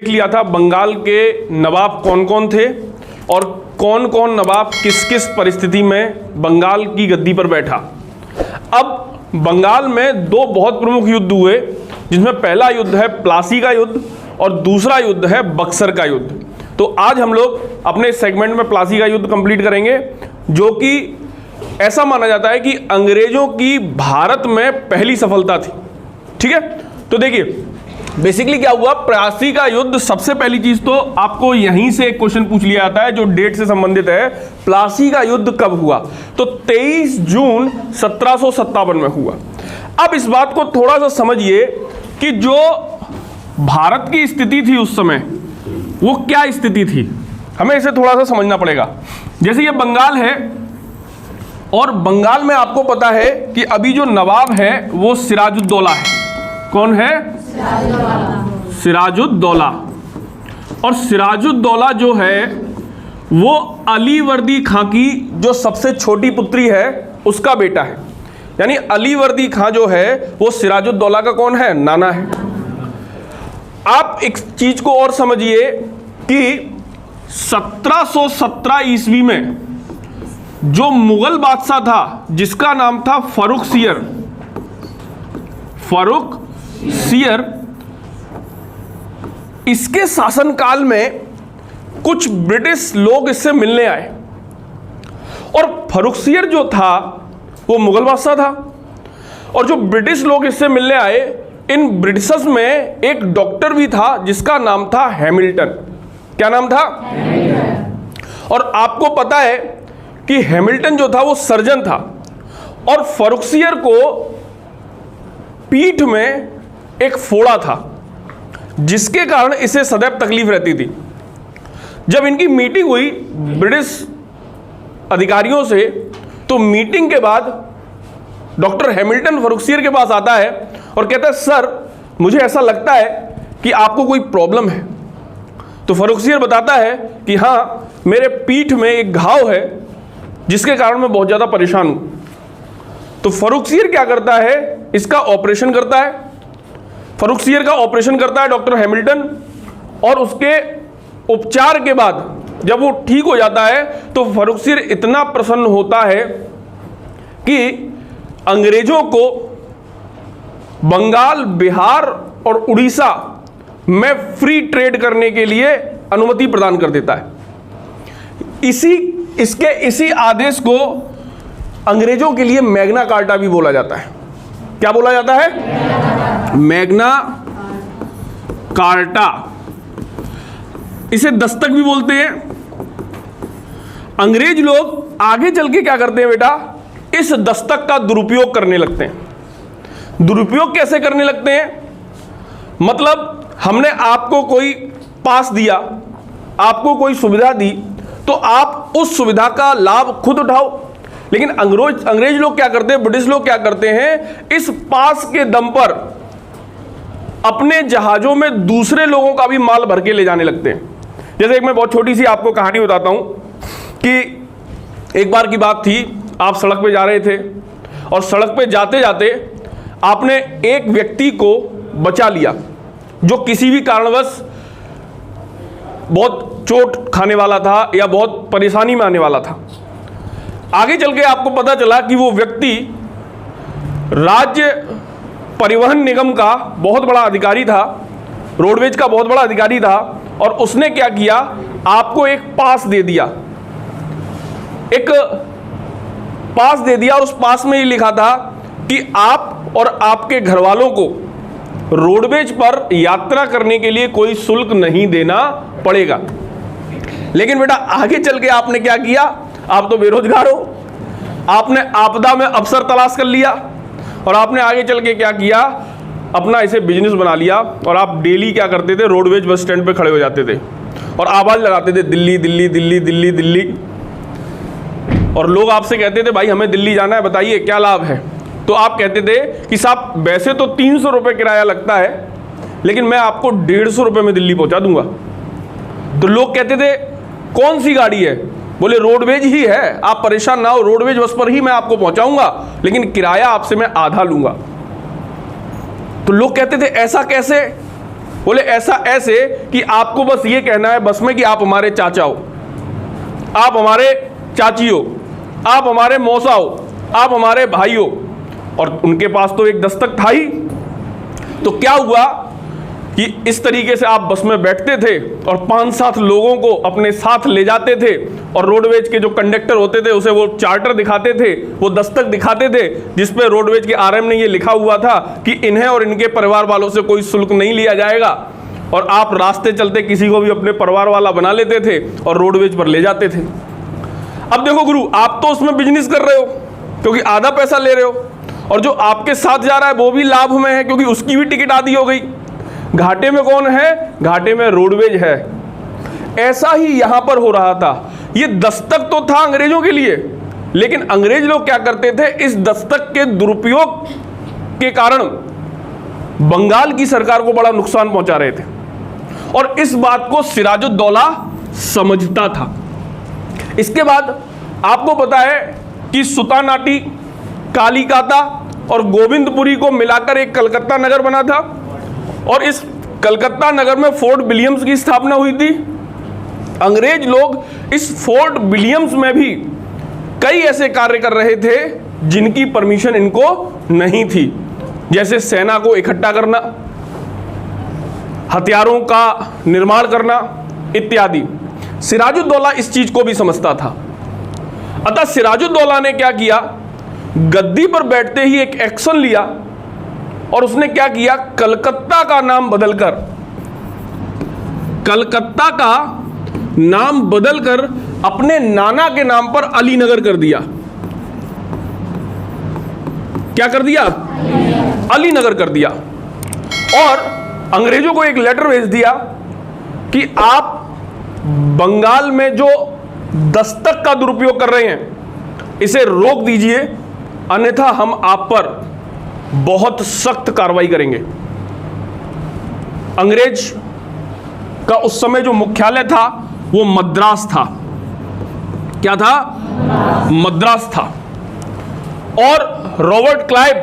देख लिया था बंगाल के नवाब कौन कौन थे और कौन कौन नवाब किस किस परिस्थिति में बंगाल की गद्दी पर बैठा। अब बंगाल में दो बहुत प्रमुख युद्ध हुए, जिसमें पहला युद्ध है प्लासी का युद्ध और दूसरा युद्ध है बक्सर का युद्ध। तो आज हम लोग अपने सेगमेंट में प्लासी का युद्ध कंप्लीट करेंगे, जो कि ऐसा माना जाता है कि अंग्रेजों की भारत में पहली सफलता थी। ठीक है, तो देखिए बेसिकली क्या हुआ। प्लासी का युद्ध, सबसे पहली चीज तो आपको यहीं से एक क्वेश्चन पूछ लिया जाता है जो डेट से संबंधित है। प्लासी का युद्ध कब हुआ? तो 23 जून 1757 में हुआ। अब इस बात को थोड़ा सा समझिए कि जो भारत की स्थिति थी उस समय, वो क्या स्थिति थी, हमें इसे थोड़ा सा समझना पड़ेगा। जैसे ये बंगाल है और बंगाल में आपको पता है कि अभी जो नवाब है वो सिराजुद्दौला है। कौन है? सिराजुद्दौला। और सिराजुद्दौला जो है वो अलीवर्दी खां की जो सबसे छोटी पुत्री है उसका बेटा है। यानी अलीवर्दी खां जो है वो सिराजुद्दौला का कौन है? नाना है। आप एक चीज को और समझिए कि 1717 ईस्वी में जो मुगल बादशाह था जिसका नाम था फर्रुख सियर, इसके शासनकाल में कुछ ब्रिटिश लोग इससे मिलने आए और फर्रुख सियर जो था वो मुगल बादशाह था और जो ब्रिटिश लोग इससे मिलने आए, इन ब्रिटिशर्स में एक डॉक्टर भी था जिसका नाम था हैमिल्टन। क्या नाम था? और आपको पता है कि हैमिल्टन जो था वो सर्जन था और फर्रुख सियर को पीठ में एक फोड़ा था जिसके कारण इसे सदैव तकलीफ रहती थी। जब इनकी मीटिंग हुई ब्रिटिश अधिकारियों से, तो मीटिंग के बाद डॉक्टर हैमिल्टन फर्रुख सियर के पास आता है और कहता है, सर मुझे ऐसा लगता है कि आपको कोई प्रॉब्लम है। तो फर्रुख सियर बताता है कि हाँ, मेरे पीठ में एक घाव है जिसके कारण मैं बहुत ज़्यादा परेशान हूँ। तो फर्रुख सियर क्या करता है? इसका ऑपरेशन करता है। फर्रुख सियर का ऑपरेशन करता है डॉक्टर हैमिल्टन, और उसके उपचार के बाद जब वो ठीक हो जाता है तो फर्रुख सियर इतना प्रसन्न होता है कि अंग्रेजों को बंगाल, बिहार और उड़ीसा में फ्री ट्रेड करने के लिए अनुमति प्रदान कर देता है। इसी आदेश को अंग्रेजों के लिए मैग्ना कार्टा भी बोला जाता है। क्या बोला जाता है? Magna carta. इसे दस्तक भी बोलते हैं। अंग्रेज लोग आगे चल के क्या करते हैं बेटा? इस दस्तक का दुरुपयोग करने लगते हैं। दुरुपयोग कैसे करने लगते हैं? मतलब हमने आपको कोई पास दिया, आपको कोई सुविधा दी, तो आप उस सुविधा का लाभ खुद उठाओ। लेकिन अंग्रेज लोग क्या करते हैं, ब्रिटिश लोग क्या करते हैं, इस पास के दम पर अपने जहाजों में दूसरे लोगों का भी माल भर के ले जाने लगते हैं। जैसे एक मैं बहुत छोटी सी आपको कहानी बताता हूं कि एक बार की बात थी, आप सड़क पे जा रहे थे और सड़क पे जाते जाते आपने एक व्यक्ति को बचा लिया जो किसी भी कारणवश बहुत चोट खाने वाला था या बहुत परेशानी में आने वाला था। आगे चल के आपको पता चला कि वो व्यक्ति राज्य परिवहन निगम का बहुत बड़ा अधिकारी था, रोडवेज का बहुत बड़ा अधिकारी था, और उसने क्या किया, आपको एक पास दे दिया। एक पास दे दिया और उस पास में ये लिखा था कि आप और आपके घर वालों को रोडवेज पर यात्रा करने के लिए कोई शुल्क नहीं देना पड़ेगा। लेकिन बेटा आगे चल के आपने क्या किया? आप तो बेरोजगार हो, आपने आपदा में अवसर तलाश कर लिया और आपने आगे चल के क्या किया, अपना इसे बिजनेस बना लिया। और आप डेली क्या करते थे, रोडवेज बस स्टैंड पे खड़े हो जाते थे और आवाज़ लगाते थे, दिल्ली दिल्ली दिल्ली दिल्ली दिल्ली। और लोग आपसे कहते थे, भाई हमें दिल्ली जाना है, बताइए क्या लाभ है। तो आप कहते थे कि साहब वैसे तो 300 रुपये किराया लगता है, लेकिन मैं आपको 150 रुपये में दिल्ली पहुंचा दूंगा। तो लोग कहते थे, कौन सी गाड़ी है? बोले रोडवेज ही है, आप परेशान ना हो, रोडवेज बस पर ही मैं आपको पहुंचाऊंगा, लेकिन किराया आपसे मैं आधा लूंगा। तो लोग कहते थे ऐसा कैसे? बोले ऐसा ऐसे कि आपको बस ये कहना है बस में कि आप हमारे चाचा हो, आप हमारे चाची हो, आप हमारे मौसा हो, आप हमारे भाई हो। और उनके पास तो एक दस्तक था ही। तो क्या हुआ कि इस तरीके से आप बस में बैठते थे और 5-7 लोगों को अपने साथ ले जाते थे और रोडवेज के जो कंडक्टर होते थे उसे वो चार्टर दिखाते थे, वो दस्तक दिखाते थे जिसपे रोडवेज के आरएम ने ये लिखा हुआ था कि इन्हें और इनके परिवार वालों से कोई शुल्क नहीं लिया जाएगा। और आप रास्ते चलते किसी को भी अपने परिवार वाला बना लेते थे और रोडवेज पर ले जाते थे। अब देखो गुरु, आप तो उसमें बिजनेस कर रहे हो क्योंकि आधा पैसा ले रहे हो, और जो आपके साथ जा रहा है वो भी लाभ में है क्योंकि उसकी भी टिकट आधी हो गई। घाटे में कौन है? घाटे में रोडवेज है। ऐसा ही यहां पर हो रहा था। ये दस्तक तो था अंग्रेजों के लिए, लेकिन अंग्रेज लोग क्या करते थे, इस दस्तक के दुरुपयोग के कारण बंगाल की सरकार को बड़ा नुकसान पहुंचा रहे थे और इस बात को सिराजुद्दौला समझता था। इसके बाद आपको पता है कि सुतानाटी, कालीकाता और गोविंदपुरी को मिलाकर एक कलकत्ता नगर बना था और इस कलकत्ता नगर में फोर्ट विलियम्स की स्थापना हुई थी। अंग्रेज लोग इस फोर्ट विलियम्स में भी कई ऐसे कार्य कर रहे थे जिनकी परमिशन इनको नहीं थी, जैसे सेना को इकट्ठा करना, हथियारों का निर्माण करना इत्यादि। सिराजुद्दौला इस चीज को भी समझता था। अतः सिराजुद्दौला ने क्या किया, गद्दी पर बैठते ही एक एक्शन लिया और उसने क्या किया, कलकत्ता का नाम बदलकर अपने नाना के नाम पर अलीनगर कर दिया। क्या कर दिया? अलीनगर कर दिया। और अंग्रेजों को एक लेटर भेज दिया कि आप बंगाल में जो दस्तक का दुरुपयोग कर रहे हैं इसे रोक दीजिए, अन्यथा हम आप पर बहुत सख्त कार्रवाई करेंगे। अंग्रेज का उस समय जो मुख्यालय था वो मद्रास था। क्या था? मद्रास था। और रॉबर्ट क्लाइव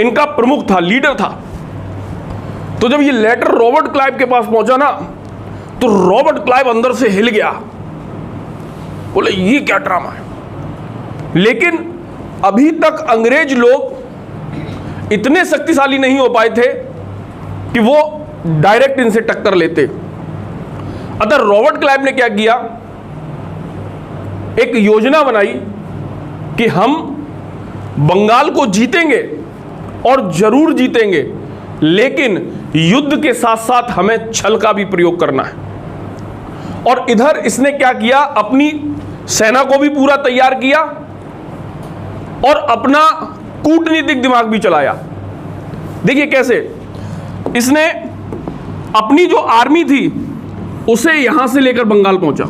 इनका प्रमुख था, लीडर था। तो जब ये लेटर रॉबर्ट क्लाइव के पास पहुंचा ना, तो रॉबर्ट क्लाइव अंदर से हिल गया, बोले ये क्या ड्रामा है। लेकिन अभी तक अंग्रेज लोग इतने शक्तिशाली नहीं हो पाए थे कि वो डायरेक्ट इनसे टक्कर लेते। अतः रॉबर्ट क्लाइव ने क्या किया, एक योजना बनाई कि हम बंगाल को जीतेंगे और जरूर जीतेंगे, लेकिन युद्ध के साथ साथ हमें छल का भी प्रयोग करना है। और इधर इसने क्या किया, अपनी सेना को भी पूरा तैयार किया और अपना कूटनीतिक दिमाग भी चलाया। देखिए कैसे इसने अपनी जो आर्मी थी उसे यहां से लेकर बंगाल पहुंचा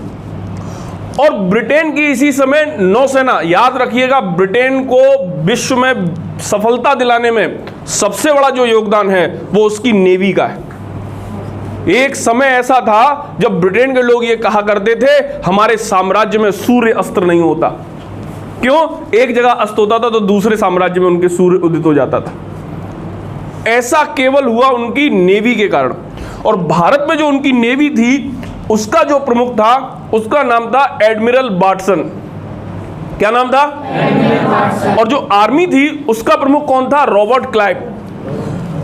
और ब्रिटेन की इसी समय नौसेना, याद रखिएगा ब्रिटेन को विश्व में सफलता दिलाने में सबसे बड़ा जो योगदान है वो उसकी नेवी का है। एक समय ऐसा था जब ब्रिटेन के लोग ये कहा करते थे हमारे साम्राज्य में सूर्य अस्त्र नहीं होता। क्यों? एक जगह अस्त होता था तो दूसरे साम्राज्य में उनके सूर्य उदित हो जाता था। ऐसा केवल हुआ उनकी नेवी के कारण। और भारत में जो उनकी नेवी थी उसका जो प्रमुख था उसका नाम था एडमिरल बाटसन। क्या नाम था? एडमिरल बाटसन। और जो आर्मी थी उसका प्रमुख कौन था? Robert Clive.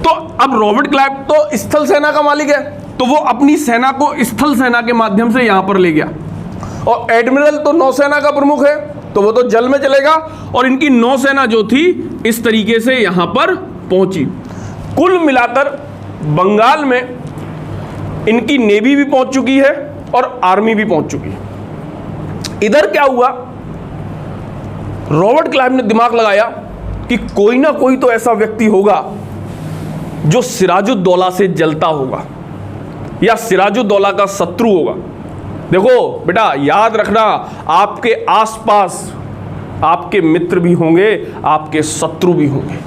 तो अब रॉबर्ट क्लाइव तो स्थल सेना का मालिक है, तो वो अपनी सेना को स्थल सेना के माध्यम से यहां पर ले गया। और एडमिरल तो नौसेना का प्रमुख है, तो वो तो जल में चलेगा। और इनकी नौसेना जो थी इस तरीके से यहां पर पहुंची। कुल मिलाकर बंगाल में इनकी नेवी भी पहुंच चुकी है और आर्मी भी पहुंच चुकी है। इधर क्या हुआ, रॉबर्ट क्लाइव ने दिमाग लगाया कि कोई ना कोई तो ऐसा व्यक्ति होगा जो सिराजुद्दौला से जलता होगा या सिराजुद्दौला का शत्रु होगा। देखो बेटा, याद रखना, आपके आसपास आपके मित्र भी होंगे, आपके शत्रु भी होंगे।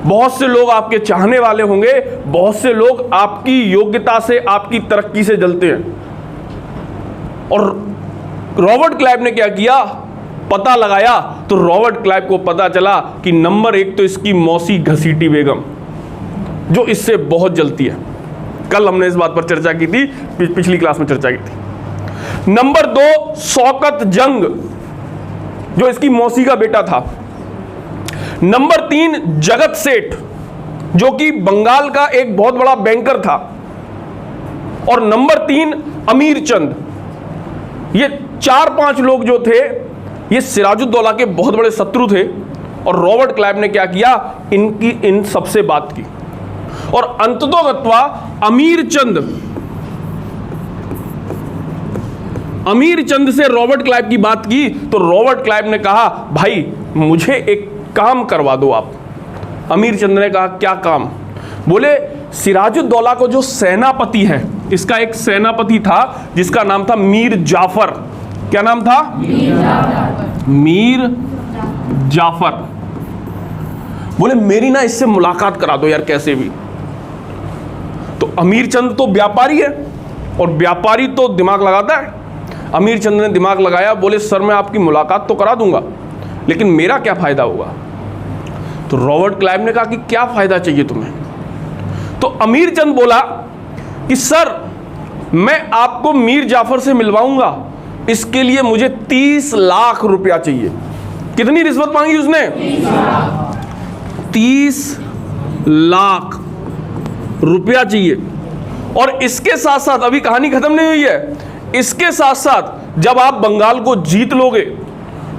बहुत से लोग आपके चाहने वाले होंगे, बहुत से लोग आपकी योग्यता से, आपकी तरक्की से जलते हैं। और रॉबर्ट क्लाइव ने क्या किया, पता लगाया। तो रॉबर्ट क्लाइव को पता चला कि नंबर 1 तो इसकी मौसी घसीटी बेगम, जो इससे बहुत जलती है। कल हमने इस बात पर चर्चा की थी, पिछली क्लास में चर्चा की थी। नंबर 2 शौकत जंग, जो इसकी मौसी का बेटा था। नंबर 3 जगत सेठ, जो कि बंगाल का एक बहुत बड़ा बैंकर था। और नंबर 3 अमीर चंद। ये 4-5 लोग जो थे, ये सिराजुद्दौला के बहुत बड़े शत्रु थे। और रॉबर्ट क्लाइव ने क्या किया, इन सबसे बात की। और अंततोगत्वा अमीर चंद से रॉबर्ट क्लाइव की बात की, तो रॉबर्ट क्लाइव ने कहा, भाई मुझे एक काम करवा दो आप। अमीर चंद ने कहा, क्या काम? बोले, सिराजुद्दौला को जो सेनापति है, इसका एक सेनापति था जिसका नाम था मीर जाफर। क्या नाम था? मीर जाफर। बोले, मेरी ना इससे मुलाकात करा दो यार, कैसे भी। तो अमीर चंद तो व्यापारी है, और व्यापारी तो दिमाग लगाता है। अमीर चंद ने दिमाग लगाया, बोले, सर मैं आपकी मुलाकात तो करा दूंगा, लेकिन मेरा क्या फायदा होगा? तो रॉबर्ट क्लाइव ने कहा कि क्या फायदा चाहिए तुम्हें? तो अमीर चंद बोला कि सर मैं आपको मीर जाफर से मिलवाऊंगा, इसके लिए मुझे 30 लाख रुपया चाहिए। कितनी रिश्वत मांगी उसने? 30 लाख रुपया चाहिए। और इसके साथ साथ अभी कहानी खत्म नहीं हुई है, इसके साथ साथ जब आप बंगाल को जीत लोगे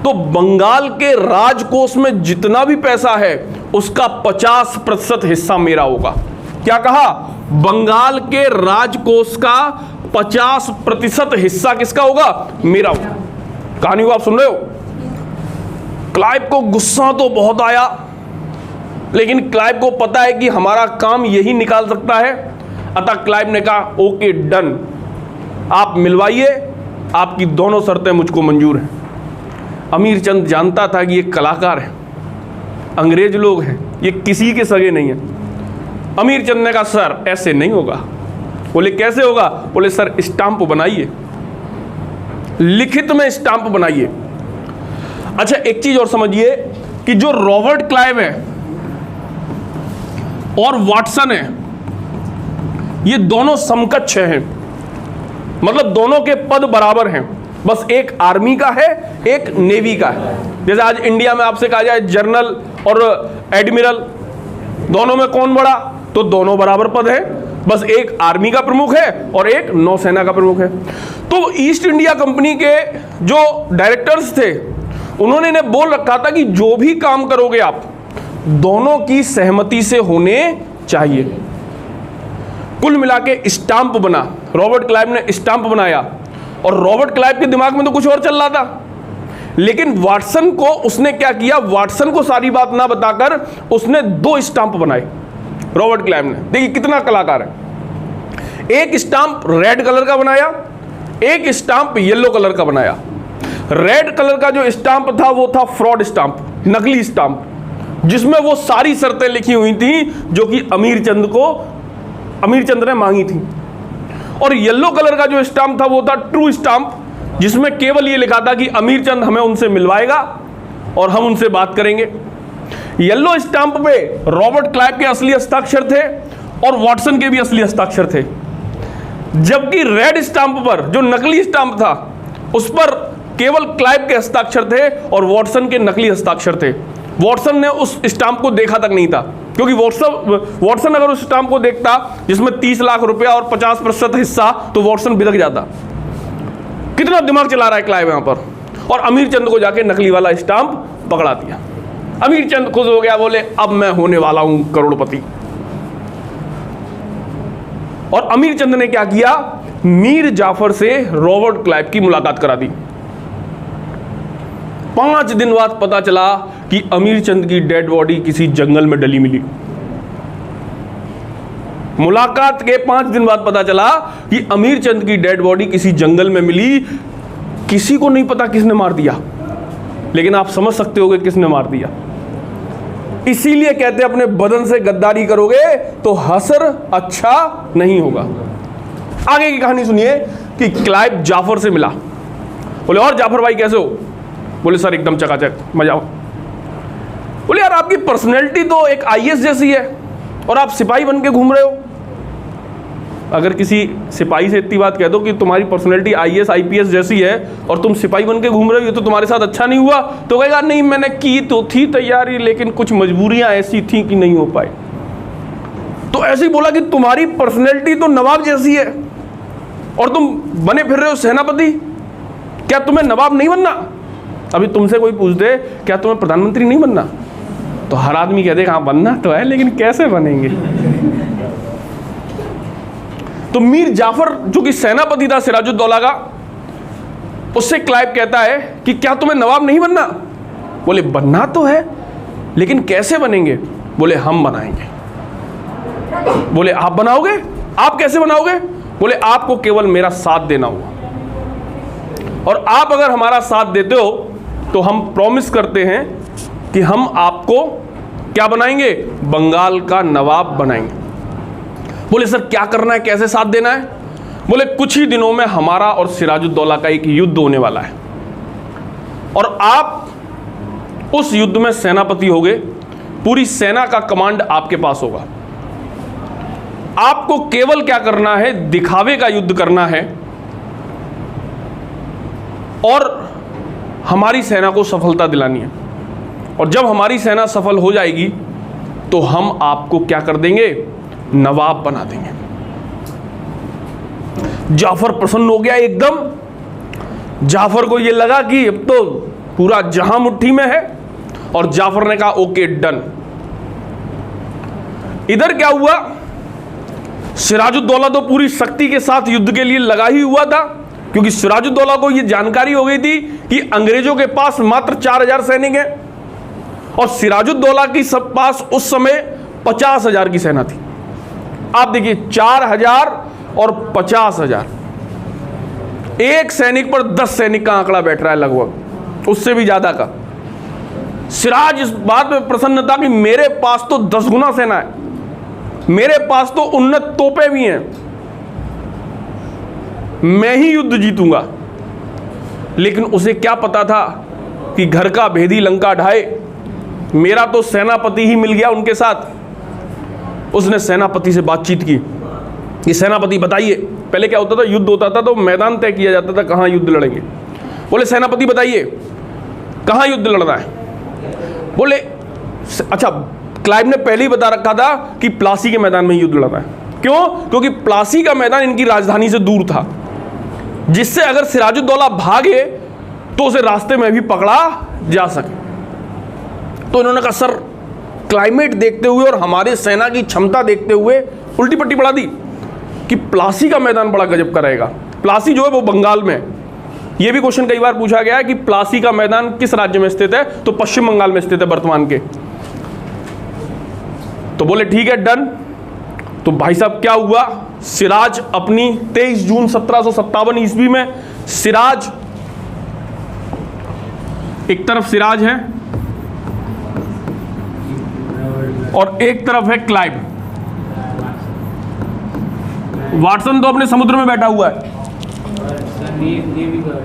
तो बंगाल के राजकोष में जितना भी पैसा है उसका 50% हिस्सा मेरा होगा। क्या कहा? बंगाल के राजकोष का 50% हिस्सा किसका होगा? मेरा होगा। कहानी को आप सुन रहे हो? क्लाइव को गुस्सा तो बहुत आया, लेकिन क्लाइव को पता है कि हमारा काम यही निकाल सकता है। अतः क्लाइव ने कहा, ओके डन, आप मिलवाइए, आपकी दोनों शर्तें मुझको मंजूर हैं। अमीर चंद जानता था कि ये कलाकार है, अंग्रेज लोग हैं, ये किसी के सगे नहीं है। अमीर चंद ने कहा, सर ऐसे नहीं होगा। बोले, कैसे होगा? बोले, सर स्टाम्प बनाइए, लिखित में स्टाम्प बनाइए। अच्छा, एक चीज और समझिए कि जो रॉबर्ट क्लाइव है और वाटसन है, ये दोनों समकक्ष हैं, मतलब दोनों के पद बराबर हैं। बस एक आर्मी का है, एक नेवी का है। जैसे आज इंडिया में आपसे कहा जाए जनरल और एडमिरल, दोनों में कौन बड़ा? तो दोनों बराबर पद है, बस एक आर्मी का प्रमुख है और एक नौसेना का प्रमुख है। तो ईस्ट इंडिया कंपनी के जो डायरेक्टर्स थे, उन्होंने इन्हें बोल रखा था कि जो भी काम करोगे आप, दोनों की सहमति से होने चाहिए। कुल मिला के स्टाम्प बना, रॉबर्ट क्लाइव ने स्टाम्प बनाया। और रॉबर्ट क्लाइव के दिमाग में तो कुछ और चल रहा था, लेकिन वाटसन को उसने क्या किया, वाटसन को सारी बात ना बताकर उसने 2 स्टाम्प बनाए रॉबर्ट क्लाइव ने। देखिए कितना कलाकार है। एक स्टाम्प रेड कलर का बनाया, एक स्टाम्प येलो कलर का बनाया। रेड कलर का जो स्टाम्प था वो था फ्रॉड स्टाम्प, नकली स्टाम्प, जिसमें वो सारी शर्तें लिखी हुई थी जो कि अमीर चंद ने मांगी थी। और येलो कलर का जो स्टाम्प था वो था ट्रू स्टाम्प, जिसमें केवल ये लिखा था कि अमीर चंद हमें उनसे मिलवाएगा और हम उनसे बात करेंगे। येलो स्टाम्प पे रॉबर्ट क्लाइव के असली हस्ताक्षर थे और वाटसन के भी असली हस्ताक्षर थे, जबकि रेड स्टाम्प पर जो नकली स्टाम्प था उस पर केवल क्लाइव के हस्ताक्षर थे और वाटसन के नकली हस्ताक्षर थे। वाटसन ने उस स्टाम्प को देखा तक नहीं था, क्योंकि वाटसन अगर उस स्टाम्प को देखता जिसमें 30 लाख रुपया और 50% हिस्सा, तो वाटसन बिदक जाता। कितना दिमाग चला रहा है क्लाइव यहां पर। और अमीर चंद को जाके नकली वाला स्टाम्प पकड़ा दिया। अमीर चंद खुश हो गया, बोले अब मैं होने वाला हूं करोड़पति। और अमीर चंद ने क्या किया, मीर जाफर से रॉबर्ट क्लाइव की मुलाकात करा दी। 5 दिन बाद पता चला कि अमीर चंद की डेड बॉडी किसी जंगल में डली मिली। मुलाकात के 5 दिन बाद पता चला कि अमीर चंद की डेड बॉडी किसी जंगल में मिली। किसी को नहीं पता किसने मार दिया, लेकिन आप समझ सकते होगे किसने मार दिया। इसीलिए कहते हैं अपने बदन से गद्दारी करोगे तो हसर अच्छा नहीं होगा। आगे की कहानी सुनिए कि क्लाइव जाफर से मिला। बोले, और जाफर भाई कैसे हो? बोले, सर एकदम चकाचक, मजा आओ। बोले, यार आपकी पर्सनैलिटी तो एक IAS जैसी है, और आप सिपाही बन के घूम रहे हो। अगर किसी सिपाही से इतनी बात कह दो कि तुम्हारी पर्सनैलिटी IAS IPS जैसी है और तुम सिपाही बन के घूम रहे हो, ये तो तुम्हारे साथ अच्छा नहीं हुआ, तो कहेगा नहीं मैंने की तो थी तैयारी, लेकिन कुछ मजबूरियां ऐसी थी कि नहीं हो पाए। तो ऐसे ही बोला कि तुम्हारी पर्सनैलिटी तो नवाब जैसी है और तुम बने फिर रहे हो सेनापति, क्या तुम्हें नवाब नहीं बनना? अभी तुमसे कोई पूछ दे क्या तुम्हें प्रधानमंत्री नहीं बनना, तो हर आदमी कह देगा हाँ बनना तो है, लेकिन कैसे बनेंगे। तो मीर जाफर जो कि सेनापति था सिराजुद्दौला का, उससे क्लाइव कहता है कि क्या तुम्हें नवाब नहीं बनना? बोले बनना तो है, लेकिन कैसे बनेंगे? बोले हम बनाएंगे। बोले आप बनाओगे? आप कैसे बनाओगे? बोले आपको केवल मेरा साथ देना होगा, और आप अगर हमारा साथ देते हो तो हम प्रॉमिस करते हैं कि हम आपको क्या बनाएंगे? बंगाल का नवाब बनाएंगे। बोले सर क्या करना है, कैसे साथ देना है? बोले कुछ ही दिनों में हमारा और सिराजुद्दौला का एक युद्ध होने वाला है, और आप उस युद्ध में सेनापति होगे, पूरी सेना का कमांड आपके पास होगा। आपको केवल क्या करना है? दिखावे का युद्ध करना है और हमारी सेना को सफलता दिलानी है, और जब हमारी सेना सफल हो जाएगी तो हम आपको क्या कर देंगे? नवाब बना देंगे। जाफर प्रसन्न हो गया एकदम। जाफर को यह लगा कि अब तो पूरा जहां मुट्ठी में है, और जाफर ने कहा ओके डन। इधर क्या हुआ? सिराजुद्दौला तो पूरी शक्ति के साथ युद्ध के लिए लगा ही हुआ था, क्योंकि सिराजुद्दौला को यह जानकारी हो गई थी कि अंग्रेजों के पास मात्र 4000 सैनिक हैं, और सिराजुद्दौला की सब पास उस समय 50,000 की सेना थी। आप देखिए 4000 और 50,000, एक सैनिक पर 10 सैनिक का आंकड़ा बैठ रहा है, लगभग उससे भी ज्यादा का। सिराज इस बात में प्रसन्न था कि मेरे पास तो 10 गुना सेना है, मेरे पास तो उन्नत तोपें भी हैं, मैं ही युद्ध जीतूंगा। लेकिन उसे क्या पता था कि घर का भेदी लंका ढाए, मेरा तो सेनापति ही मिल गया उनके साथ। उसने सेनापति से बातचीत की कि सेनापति बताइए, पहले क्या होता था, युद्ध होता था तो मैदान तय किया जाता था कहां युद्ध लड़ेंगे। बोले सेनापति बताइए कहां युद्ध लड़ना है? बोले अच्छा, क्लाइव ने पहले ही बता रखा था कि प्लासी के मैदान में युद्ध लड़ना है। क्यों? क्योंकि प्लासी का मैदान इनकी राजधानी से दूर था, जिससे अगर सिराजुद्दौला भागे तो उसे रास्ते में भी पकड़ा जा सके। तो इन्होंने कहा सर क्लाइमेट देखते हुए और हमारे सेना की क्षमता देखते हुए उल्टी पट्टी पड़ा दी कि प्लासी का मैदान बड़ा गजब का रहेगा। प्लासी जो है वो बंगाल में, ये भी क्वेश्चन कई बार पूछा गया है कि प्लासी का मैदान किस राज्य में स्थित है, तो पश्चिम बंगाल में स्थित है वर्तमान के। तो बोले ठीक है डन। तो भाई साहब क्या हुआ, सिराज अपनी 23 जून 1757 ईस्वी में, सिराज एक तरफ सिराज है और एक तरफ है क्लाइव। वाटसन तो अपने समुद्र में बैठा हुआ है,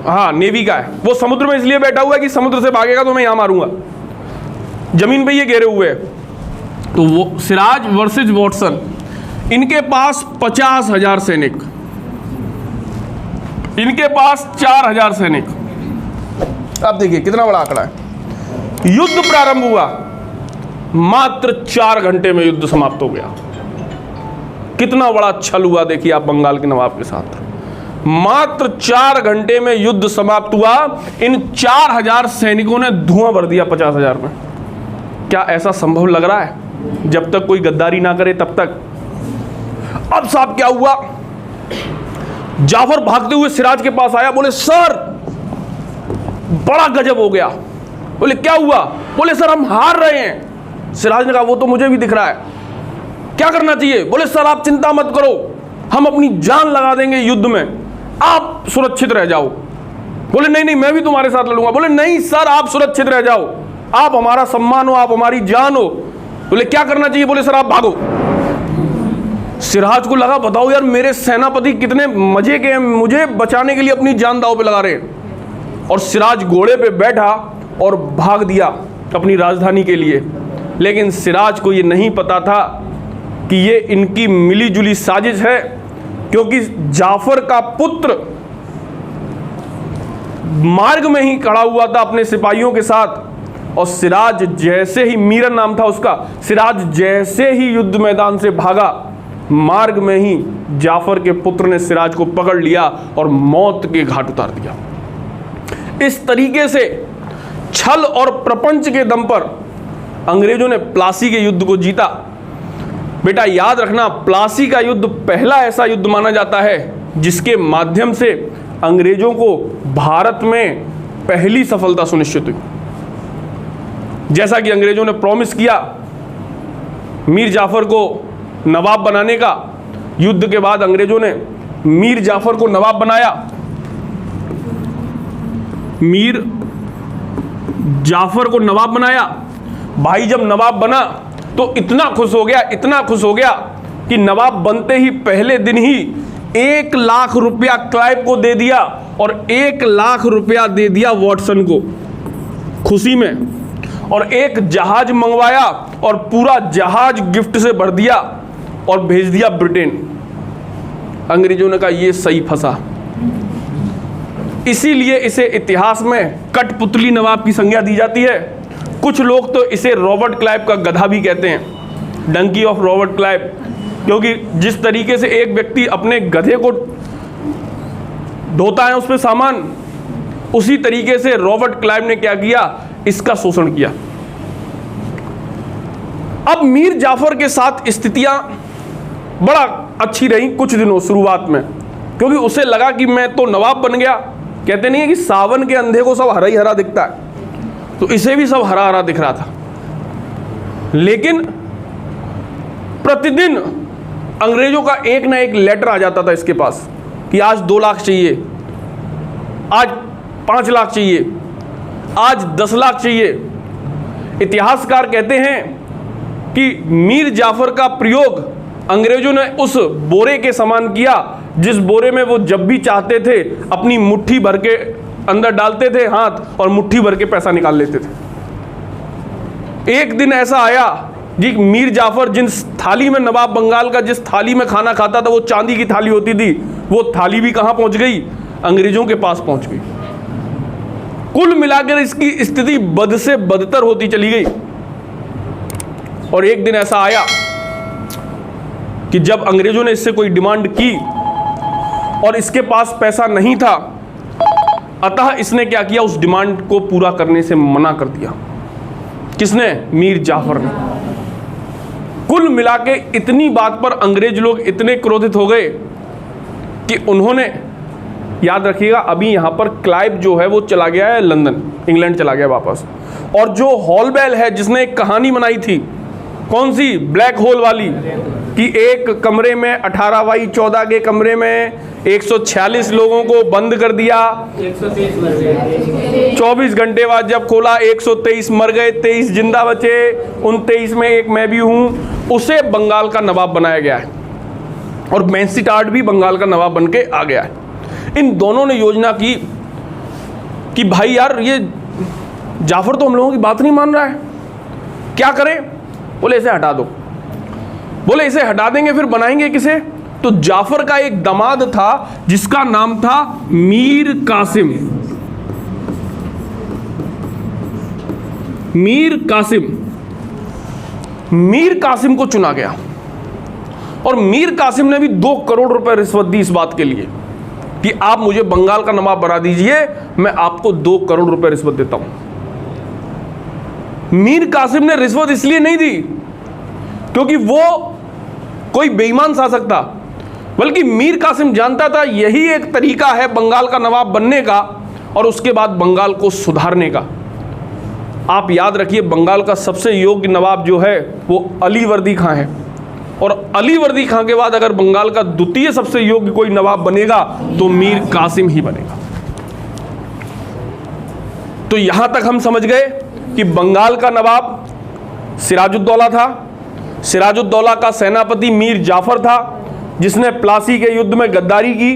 हाँ नेवी का है, वो समुद्र में इसलिए बैठा हुआ है कि समुद्र से भागेगा तो मैं यहां मारूंगा, जमीन पे ये घेरे हुए हैं। तो वो सिराज वर्सेस वाटसन, इनके पास 50,000 सैनिक, इनके पास 4,000 सैनिक। अब देखिए कितना बड़ा आंकड़ा है। युद्ध प्रारंभ हुआ, मात्र 4 घंटे में युद्ध समाप्त हो गया। कितना बड़ा छल हुआ देखिए आप बंगाल के नवाब के साथ। मात्र 4 घंटे में युद्ध समाप्त हुआ। इन 4,000 सैनिकों ने धुआं भर दिया 50,000 में। क्या ऐसा संभव लग रहा है? जब तक कोई गद्दारी ना करे तब तक। अब साहब क्या हुआ, जाफर भागते हुए सिराज के पास आया, बोले सर बड़ा गजब हो गया। बोले क्या हुआ? बोले सर हम हार रहे हैं। सिराज ने कहा वो तो मुझे भी दिख रहा है, क्या करना चाहिए? बोले सर आप चिंता मत करो, हम अपनी जान लगा देंगे युद्ध में, आप सुरक्षित रह जाओ। बोले नहीं नहीं मैं भी तुम्हारे साथ लड़ूंगा। बोले नहीं सर आप सुरक्षित रह जाओ, आप हमारा सम्मान हो, आप हमारी जान हो। बोले क्या करना चाहिए? बोले सर आप भागो। सिराज को लगा बताओ यार मेरे सेनापति कितने मजे के हैं, मुझे बचाने के लिए अपनी जान दांव पे लगा रहे हैं। और सिराज घोड़े पे बैठा और भाग दिया अपनी राजधानी के लिए। लेकिन सिराज को ये नहीं पता था कि ये इनकी मिलीजुली साजिश है, क्योंकि जाफर का पुत्र मार्ग में ही खड़ा हुआ था अपने सिपाहियों के साथ, और सिराज जैसे ही, मीरन नाम था उसका, सिराज जैसे ही युद्ध मैदान से भागा, मार्ग में ही जाफर के पुत्र ने सिराज को पकड़ लिया और मौत के घाट उतार दिया। इस तरीके से छल और प्रपंच के दम पर अंग्रेजों ने प्लासी के युद्ध को जीता। बेटा याद रखना, प्लासी का युद्ध पहला ऐसा युद्ध माना जाता है जिसके माध्यम से अंग्रेजों को भारत में पहली सफलता सुनिश्चित हुई। जैसा कि अंग्रेजों ने प्रॉमिस किया मीर जाफर को नवाब बनाने का, युद्ध के बाद अंग्रेजों ने मीर जाफर को नवाब बनाया। मीर जाफर को नवाब बनाया। भाई जब नवाब बना तो इतना खुश हो गया कि नवाब बनते ही पहले दिन ही 1 लाख रुपया क्लाइव को दे दिया और 1 लाख रुपया दे दिया वॉटसन को खुशी में, और एक जहाज मंगवाया और पूरा जहाज गिफ्ट से भर दिया और भेज दिया ब्रिटेन। अंग्रेजों ने कहा ये सही फंसा, इसीलिए इसे इतिहास में कठपुतली नवाब की संज्ञा दी जाती है। कुछ लोग तो इसे रॉबर्ट क्लाइव का गधा भी कहते हैं, डंकी ऑफ रॉबर्ट क्लाइव, क्योंकि जिस तरीके से एक व्यक्ति अपने गधे को ढोता है उस पर सामान, उसी तरीके से रॉबर्ट क्लाइव ने क्या किया, इसका शोषण किया। अब मीर जाफर के साथ स्थितियां बड़ा अच्छी रही कुछ दिनों शुरुआत में, क्योंकि उसे लगा कि मैं तो नवाब बन गया। कहते नहीं है कि सावन के अंधे को सब हरा ही हरा दिखता है, तो इसे भी सब हरा हरा दिख रहा था। लेकिन प्रतिदिन अंग्रेजों का एक ना एक लेटर आ जाता था इसके पास कि आज 2 लाख चाहिए, आज 5 लाख चाहिए, आज 10 लाख चाहिए। इतिहासकार कहते हैं कि मीर जाफर का प्रयोग अंग्रेजों ने उस बोरे के समान किया जिस बोरे में वो जब भी चाहते थे अपनी मुट्ठी भर के अंदर डालते थे हाथ और मुट्ठी भर के पैसा निकाल लेते थे। एक दिन ऐसा आया जी, मीर जाफर जिस थाली में, नवाब बंगाल का जिस थाली में खाना खाता था वो चांदी की थाली होती थी, वो थाली भी कहां पहुंच गई, अंग्रेजों के पास पहुंच गई। कुल मिलाकर इसकी स्थिति बद से बदतर होती चली गई। और एक दिन ऐसा आया कि जब अंग्रेजों ने इससे कोई डिमांड की और इसके पास पैसा नहीं था, अतः इसने क्या किया, उस डिमांड को पूरा करने से मना कर दिया। किसने? मीर जाफर ने। कुल मिलाके इतनी बात पर अंग्रेज लोग इतने क्रोधित हो गए कि उन्होंने, याद रखिएगा अभी यहां पर क्लाइव जो है वो चला गया है लंदन, इंग्लैंड चला गया वापस, और जो हॉलबेल है जिसने एक कहानी बनाई थी, कौन सी, ब्लैक होल वाली, कि एक कमरे में 18 बाई 14 के कमरे में 146 लोगों को बंद कर दिया, 24 घंटे बाद जब खोला 123 मर गए, 23 जिंदा बचे, उन 23 में एक मैं भी हूं। उसे बंगाल का नवाब बनाया गया है और मैनसीटार्ड भी बंगाल का नवाब बन के आ गया है। इन दोनों ने योजना की कि भाई यार ये जाफर तो हम लोगों की बात नहीं मान रहा है, क्या करें? बोले इसे हटा दो। बोले इसे हटा देंगे फिर बनाएंगे किसे? तो जाफर का एक दामाद था जिसका नाम था मीर कासिम। मीर कासिम को चुना गया और मीर कासिम ने भी 2 करोड़ रुपए रिश्वत दी इस बात के लिए कि आप मुझे बंगाल का नवाब बना दीजिए, मैं आपको 2 करोड़ रुपए रिश्वत देता हूं। मीर कासिम ने रिश्वत इसलिए नहीं दी क्योंकि वो कोई बेईमान शासक था, बल्कि मीर कासिम जानता था यही एक तरीका है बंगाल का नवाब बनने का और उसके बाद बंगाल को सुधारने का। आप याद रखिए बंगाल का सबसे योग्य नवाब जो है वो अली वर्दी खां है, और अली वर्दी खां के बाद अगर बंगाल का द्वितीय सबसे योग्य कोई नवाब बनेगा तो मीर कासिम ही बनेगा। तो यहां तक हम समझ गए कि बंगाल का नवाब सिराजुद्दौला था। सिराजुद्दौला का सेनापति मीर जाफर था जिसने प्लासी के युद्ध में गद्दारी की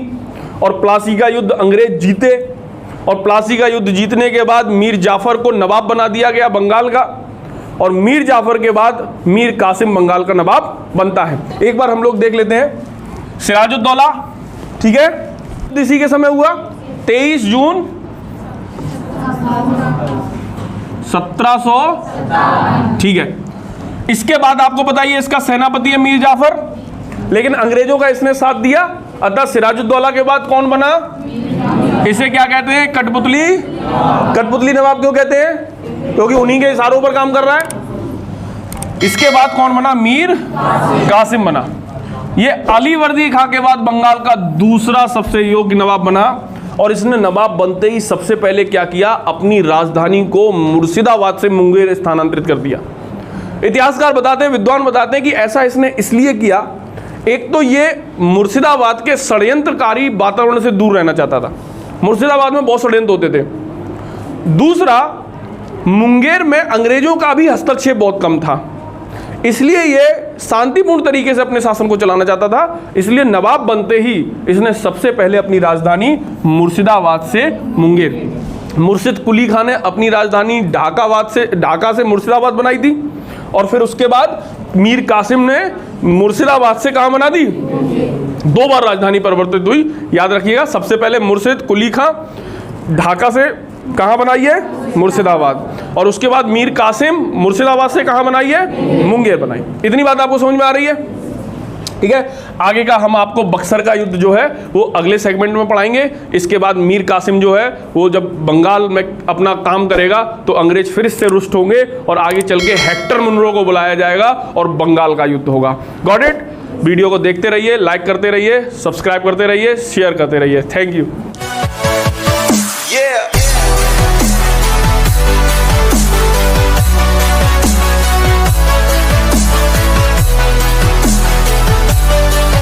और प्लासी का युद्ध अंग्रेज जीते, और प्लासी का युद्ध जीतने के बाद मीर जाफर को नवाब बना दिया गया बंगाल का। और मीर जाफर के बाद मीर कासिम बंगाल का नवाब बनता है। एक बार हम लोग देख लेते हैं सिराजुद्दौला, ठीक है, इसी के समय हुआ 23 जून 1700, ठीक है। इसके बाद आपको बताइए इसका सेनापति है मीर जाफर, लेकिन अंग्रेजों का इसने साथ दिया, अतः सिराजुद्दौला के बाद कौन बना? इसे क्या कहते हैं? कठपुतली। कठपुतली नवाब क्यों कहते हैं? क्योंकि उन्हीं के इशारों पर काम कर रहा है। इसके बाद कौन बना? मीर कासिम बना। ये अली वर्दी खां के बाद बंगाल का दूसरा सबसे योग्य नवाब बना, और इसने नवाब बनते ही सबसे पहले क्या किया? अपनी राजधानी को मुर्शिदाबाद से मुंगेर स्थानांतरित कर दिया। इतिहासकार बताते हैं, विद्वान बताते हैं कि ऐसा इसने इसलिए किया, एक तो ये मुर्शिदाबाद के षड्यंत्रकारी वातावरण से दूर रहना चाहता था। मुर्शिदाबाद में बहुत षड्यंत्र होते थे। दूसरा, मुंगेर में अंग्रेजों का भी हस्तक्षेप बहुत कम था, इसलिए ये शांतिपूर्ण तरीके से अपने शासन को चलाना चाहता था। इसलिए नवाब बनते ही इसने सबसे पहले अपनी राजधानी मुर्शिदाबाद से मुंगेर, मुर्शिद कुली खान ने अपनी राजधानी ढाका से मुर्शिदाबाद बनाई थी, और फिर उसके बाद मीर कासिम ने मुर्शिदाबाद से कहाँ बना दी? 2 बार राजधानी परिवर्तित हुई, याद रखिएगा। सबसे पहले मुर्शिद कुली खां ढाका से कहाँ बनाई है? मुर्शिदाबाद, और उसके बाद मीर कासिम मुर्शिदाबाद से कहाँ बनाई है? मुंगेर बनाई। इतनी बात आपको समझ में आ रही है? ठीक है। आगे का हम आपको बक्सर का युद्ध जो है वो अगले सेगमेंट में पढ़ाएंगे। इसके बाद मीर कासिम जो है वो जब बंगाल में अपना काम करेगा तो अंग्रेज फिर इससे रुष्ट होंगे, और आगे चल के हेक्टर मुनरो को बुलाया जाएगा और बंगाल का युद्ध होगा। Got it? वीडियो को देखते रहिए, लाइक करते रहिए, सब्सक्राइब करते रहिए, शेयर करते रहिए। Thank you.